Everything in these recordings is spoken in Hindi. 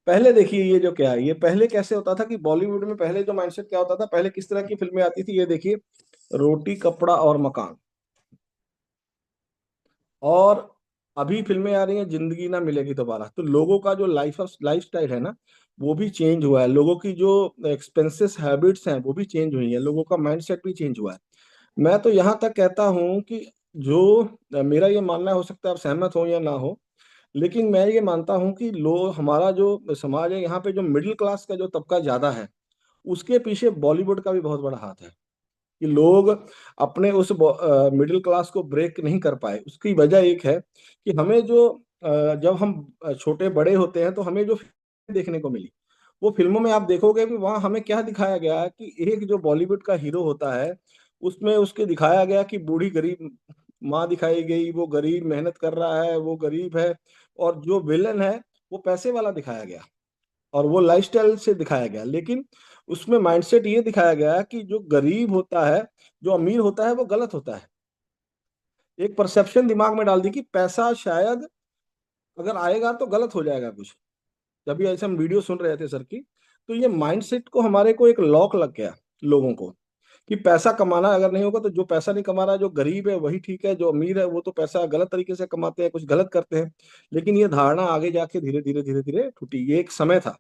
पहले देखिए ये जो क्या है, ये पहले कैसे होता था कि बॉलीवुड में पहले जो माइंडसेट क्या होता था, पहले किस तरह की फिल्में आती थी, ये देखिए। रोटी कपड़ा और मकान। और अभी फिल्में आ रही हैं जिंदगी ना मिलेगी दोबारा। तो लोगों का जो लाइफ स्टाइल है ना, वो भी चेंज हुआ है। लोगों की जो एक्सपेंसेस हैबिट्स हैं वो भी चेंज हुई है, लोगों का माइंडसेट भी चेंज हुआ है। मैं तो यहाँ तक कहता हूँ कि जो मेरा ये मानना है, हो सकता है आप सहमत हो या ना हो, लेकिन मैं ये मानता हूँ कि लोग, हमारा जो समाज है यहाँ पे, जो मिडिल क्लास का जो तबका ज्यादा है, उसके पीछे बॉलीवुड का भी बहुत बड़ा हाथ है। कि लोग अपने उस मिडिल क्लास को ब्रेक नहीं कर पाए, उसकी वजह एक है कि हमें जो जब हम छोटे बड़े होते हैं तो हमें जो फिल्म देखने को मिली, वो फिल्मों में आप देखोगे कि वहाँ हमें क्या दिखाया गया है कि एक जो बॉलीवुड का हीरो होता है, उसमें उसके दिखाया गया कि बूढ़ी गरीब माँ दिखाई गई, वो गरीब मेहनत कर रहा है, वो गरीब है। और जो विलन है वो पैसे वाला दिखाया गया, और वो लाइफस्टाइल से दिखाया गया। लेकिन उसमें माइंडसेट ये दिखाया गया कि जो गरीब होता है, जो अमीर होता है, वो गलत होता है। एक परसेप्शन दिमाग में डाल दी कि पैसा शायद अगर आएगा तो गलत हो जाएगा कुछ। जब भी ऐसे हम वीडियो सुन रहे थे सर की, तो ये माइंडसेट को, हमारे को एक लॉक लग गया लोगों को, कि पैसा कमाना अगर नहीं होगा तो जो पैसा नहीं कमा रहा है, जो गरीब है वही ठीक है, जो अमीर है वो तो पैसा गलत तरीके से कमाते हैं, कुछ गलत करते हैं। लेकिन ये धारणा आगे जाके धीरे धीरे धीरे धीरे टूटी। ये एक समय था,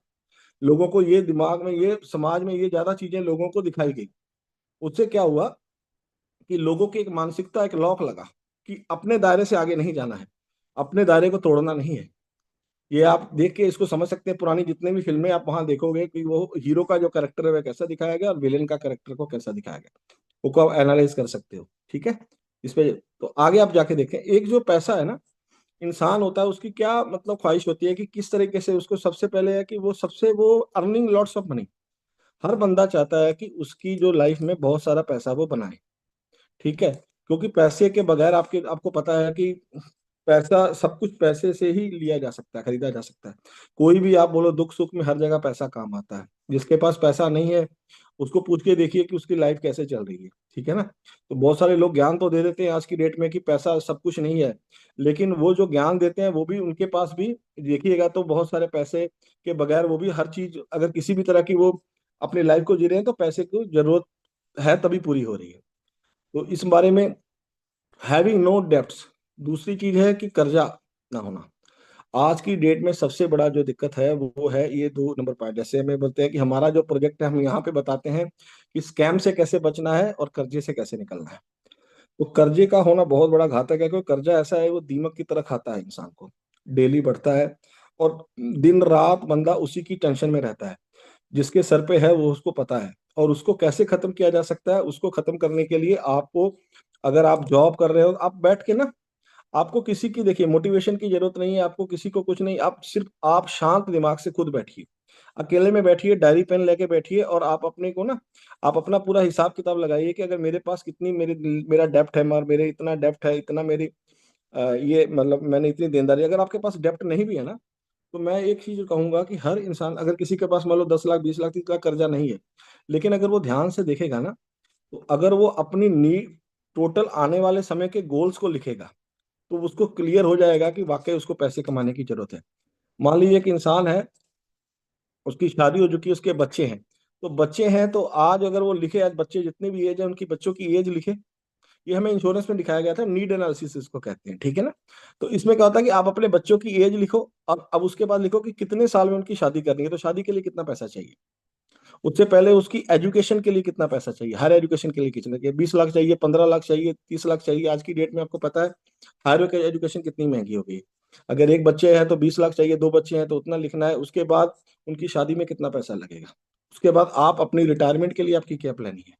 लोगों को ये दिमाग में, ये समाज में ये ज्यादा चीजें लोगों को दिखाई गई। उससे क्या हुआ कि लोगों की एक मानसिकता, एक लॉक लगा कि अपने दायरे से आगे नहीं जाना है, अपने दायरे को तोड़ना नहीं है। ये आप देख के इसको समझ सकते हैं, पुरानी जितने भी फिल्में आप वहां देखोगे कि वो हीरो का जो कैरेक्टर है वह कैसा दिखाया गया और विलेन का कैरेक्टर को कैसा दिखाया गया, वो को आप एनालाइज कर सकते हो। ठीक है, इस पे तो आगे आप जाके देखें, एक जो पैसा है ना, इंसान होता है उसकी क्या मतलब ख्वाहिश होती है कि किस तरीके से उसको, सबसे पहले है कि वो अर्निंग लॉट्स ऑफ मनी। हर बंदा चाहता है कि उसकी जो लाइफ में बहुत सारा पैसा वो बनाए। ठीक है, क्योंकि पैसे के बगैर, आपको पता है कि पैसा, सब कुछ पैसे से ही लिया जा सकता है, खरीदा जा सकता है। कोई भी आप बोलो, दुख सुख में हर जगह पैसा काम आता है। जिसके पास पैसा नहीं है, उसको पूछ के देखिए कि उसकी लाइफ कैसे चल रही है। ठीक है ना। तो बहुत सारे लोग ज्ञान तो दे देते हैं आज की डेट में कि पैसा सब कुछ नहीं है, लेकिन वो जो ज्ञान देते हैं वो भी, उनके पास भी देखिएगा तो बहुत सारे पैसे के बगैर वो भी हर चीज, अगर किसी भी तरह की वो अपनी लाइफ को जी रहे हैं तो पैसे की जरूरत है तभी पूरी हो रही है। तो इस बारे में, हैविंग नो डेब्ट्स। दूसरी चीज है कि कर्जा ना होना। आज की डेट में सबसे बड़ा जो दिक्कत है वो है ये 2 नंबर पॉइंट। जैसे हमें बोलते हैं कि हमारा जो प्रोजेक्ट है, हम यहाँ पे बताते हैं कि स्कैम से कैसे बचना है और कर्जे से कैसे निकलना है। तो कर्जे का होना बहुत बड़ा घातक है, क्योंकि कर्जा ऐसा है, वो दीमक की तरह खाता है इंसान को, डेली बढ़ता है। और दिन रात बंदा उसी की टेंशन में रहता है। जिसके सर पे है वो उसको पता है। और उसको कैसे खत्म किया जा सकता है, उसको खत्म करने के लिए आपको, अगर आप जॉब कर रहे हो, आप बैठ के ना, आपको किसी की, देखिए, मोटिवेशन की जरूरत नहीं है, आपको किसी को कुछ नहीं, आप सिर्फ आप शांत दिमाग से खुद बैठिए, अकेले में बैठिए, डायरी पेन लेके बैठिए, और आप अपने को ना, आप अपना पूरा हिसाब किताब लगाइए कि अगर मेरे पास कितनी मेरा डेप्ट है, और मेरे इतना डेप्ट है, इतना मेरी ये मतलब मैंने इतनी देनदारी। अगर आपके पास डेप्ट नहीं भी है ना, तो मैं एक चीज कहूंगा कि हर इंसान, अगर किसी के पास मान लो 10 लाख, 20 लाख, 30 लाख कर्जा नहीं है, लेकिन अगर वो ध्यान से देखेगा ना, तो अगर वो अपनी नीड, टोटल आने वाले समय के गोल्स को लिखेगा, तो उसको क्लियर हो जाएगा कि वाकई उसको पैसे कमाने की जरूरत है। मान लीजिए कि इंसान है, उसकी शादी हो चुकी है, उसके बच्चे हैं। तो बच्चे हैं तो आज अगर वो लिखे, आज बच्चे जितने भी एज है उनकी बच्चों की एज लिखे। ये हमें इंश्योरेंस में दिखाया गया था, नीड एनालिसिस इसको कहते हैं। ठीक है ना। तो इसमें क्या होता है कि आप अपने बच्चों की एज लिखो, और अब उसके बाद लिखो कि कितने साल में उनकी शादी करनी है, तो शादी के लिए कितना पैसा चाहिए। उससे पहले उसकी एजुकेशन के लिए कितना पैसा चाहिए, हायर एजुकेशन के लिए कितना चाहिए, 20 लाख चाहिए, 15 लाख चाहिए, 30 लाख चाहिए। आज की डेट में आपको पता है हायर एजुकेशन कितनी महंगी हो गई है। अगर एक बच्चे हैं तो 20 लाख चाहिए, 2 बच्चे हैं तो उतना लिखना है। उसके बाद उनकी शादी में कितना पैसा लगेगा। उसके बाद आप अपनी रिटायरमेंट के लिए आपकी क्या प्लानिंग है।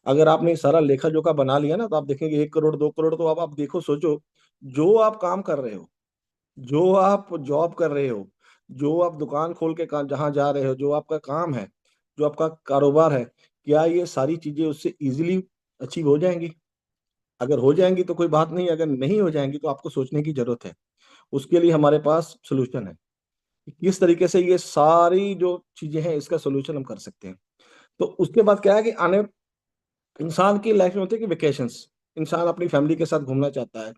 अगर आपने सारा लेखा जोखा बना लिया ना, तो आप देखेंगे 1 करोड़, 2 करोड़। तो अब आप देखो, सोचो, जो आप काम कर रहे हो, जो आप जॉब कर रहे हो, जो आप दुकान खोल के जहां जा रहे हो, जो आपका काम है, जो आपका कारोबार है, क्या ये सारी चीजें उससे इजीली अचीव हो जाएंगी। अगर हो जाएंगी तो कोई बात नहीं, अगर नहीं हो जाएंगी तो आपको सोचने की जरूरत है। उसके लिए हमारे पास सोल्यूशन है कि किस तरीके से ये सारी जो चीजें हैं इसका सोल्यूशन हम कर सकते हैं। तो उसके बाद क्या है कि आने, इंसान की लाइफ में होती है कि वेकेशंस, इंसान अपनी फैमिली के साथ घूमना चाहता है।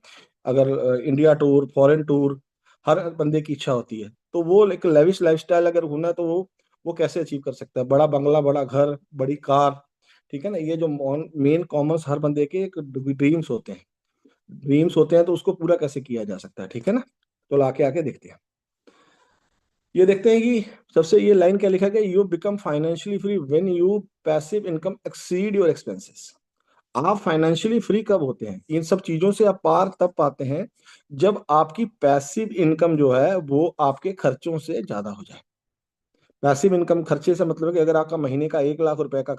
अगर इंडिया टूर, फॉरेन टूर, हर बंदे की इच्छा होती है। तो वो एक लेविश लाइफस्टाइल अगर होना है तो वो कैसे अचीव कर सकता है? बड़ा बंगला, बड़ा घर, बड़ी कार, ठीक है ना, ये जो मेन कॉमर्स हर बंदे के एक ड्रीम्स होते हैं। ड्रीम्स होते हैं तो उसको पूरा कैसे किया जा सकता है, ठीक है ना। तो आके आके देखते हैं, ये देखते हैं कि सबसे ये लाइन क्या लिखा गया, you become financially free when you passive income exceed your expenses. आप फाइनेंशियली फ्री कब होते हैं, इन सब चीजों से आप पार तब पाते हैं जब आपकी पैसिव इनकम जो है वो आपके खर्चों से ज्यादा हो जाए। पैसिव इनकम खर्चे से मतलब है कि अगर आपका महीने का 1 लाख रुपए का